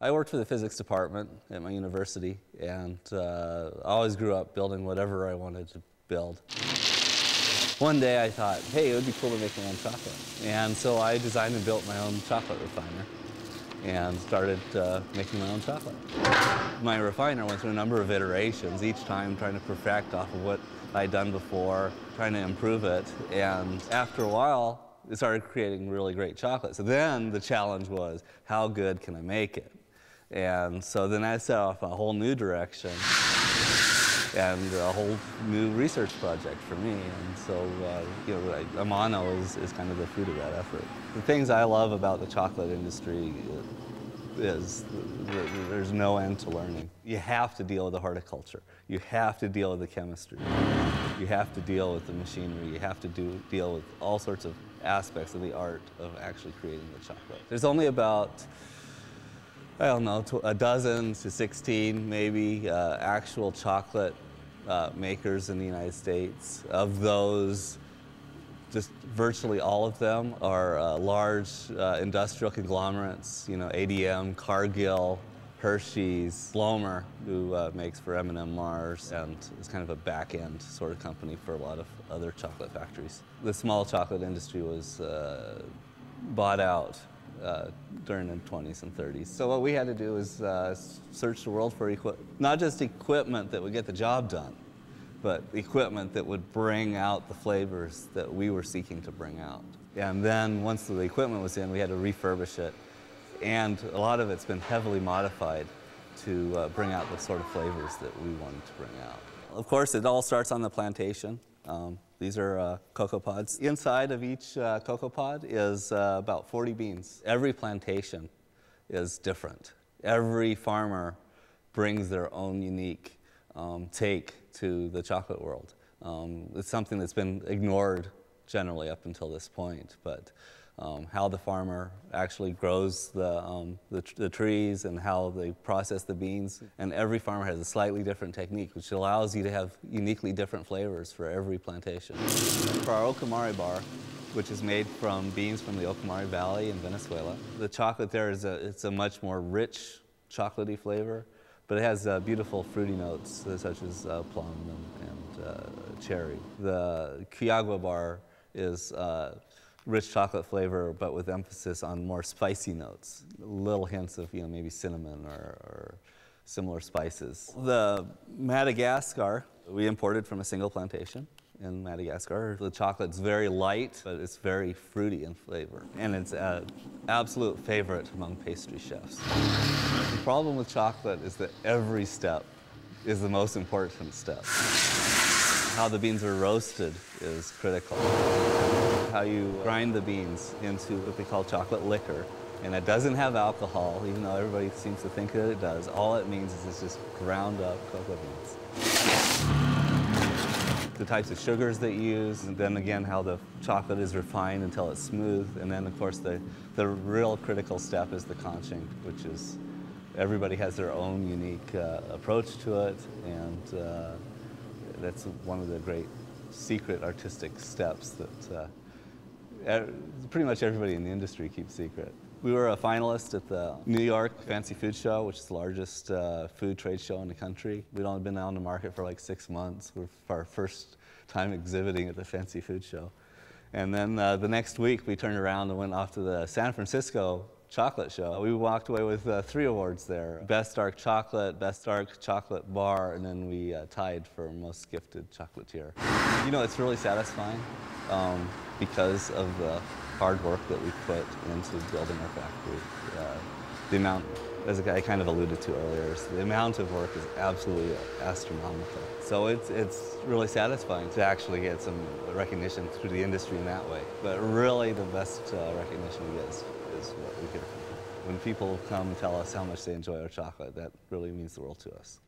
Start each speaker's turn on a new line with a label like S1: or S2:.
S1: I worked for the physics department at my university, and I always grew up building whatever I wanted to build. One day I thought, hey, it would be cool to make my own chocolate. And so I designed and built my own chocolate refiner and started making my own chocolate. My refiner went through a number of iterations, each time trying to perfect off of what I'd done before, trying to improve it. And after a while, it started creating really great chocolate. So then the challenge was, how good can I make it? And so then I set off a whole new direction and a whole new research project for me. And so, Amano is kind of the fruit of that effort. The things I love about the chocolate industry is there's no end to learning. You have to deal with the horticulture. You have to deal with the chemistry. You have to deal with the machinery. You have to deal with all sorts of aspects of the art of actually creating the chocolate. There's only about, I don't know, a dozen to 16 maybe actual chocolate makers in the United States. Of those, just virtually all of them are large industrial conglomerates, ADM, Cargill, Hershey's, Blomer, who makes for M&M Mars, and is kind of a back-end sort of company for a lot of other chocolate factories. The small chocolate industry was bought out during the 20s and 30s. So what we had to do is search the world for not just equipment that would get the job done, but equipment that would bring out the flavors that we were seeking to bring out. And then once the equipment was in, we had to refurbish it. And a lot of it's been heavily modified to bring out the sort of flavors that we wanted to bring out. Of course, it all starts on the plantation. These are cocoa pods. Inside of each cocoa pod is about 40 beans. Every plantation is different. Every farmer brings their own unique take to the chocolate world. It's something that's been ignored generally up until this point, but how the farmer actually grows the trees and how they process the beans. And every farmer has a slightly different technique, which allows you to have uniquely different flavors for every plantation. For our Ocumare bar, which is made from beans from the Ocumare Valley in Venezuela, the chocolate there it's a much more rich chocolatey flavor, but it has beautiful fruity notes such as plum and cherry. The Chiagua bar is rich chocolate flavor, but with emphasis on more spicy notes. Little hints of, maybe cinnamon or similar spices. The Madagascar, we imported from a single plantation in Madagascar. The chocolate's very light, but it's very fruity in flavor. And it's an absolute favorite among pastry chefs. The problem with chocolate is that every step is the most important step. How the beans are roasted is critical. How you grind the beans into what they call chocolate liquor. And it doesn't have alcohol, even though everybody seems to think that it does. All it means is it's just ground up cocoa beans. The types of sugars that you use, and then again how the chocolate is refined until it's smooth. And then of course the real critical step is the conching, which is everybody has their own unique approach to it, and that's one of the great secret artistic steps that pretty much everybody in the industry keeps secret. We were a finalist at the New York Fancy Food Show, which is the largest food trade show in the country. We'd only been out on the market for like 6 months. We're our first time exhibiting at the Fancy Food Show. And then the next week we turned around and went off to the San Francisco Chocolate Show. We walked away with 3 awards there. Best Dark Chocolate, Best Dark Chocolate Bar, and then we tied for Most Gifted Chocolatier. It's really satisfying because of the hard work that we put into building our factory. The amount, as I kind of alluded to earlier, the amount of work is absolutely astronomical. So it's really satisfying to actually get some recognition through the industry in that way. But really the best recognition we get is what we get from people. When people come and tell us how much they enjoy our chocolate, that really means the world to us.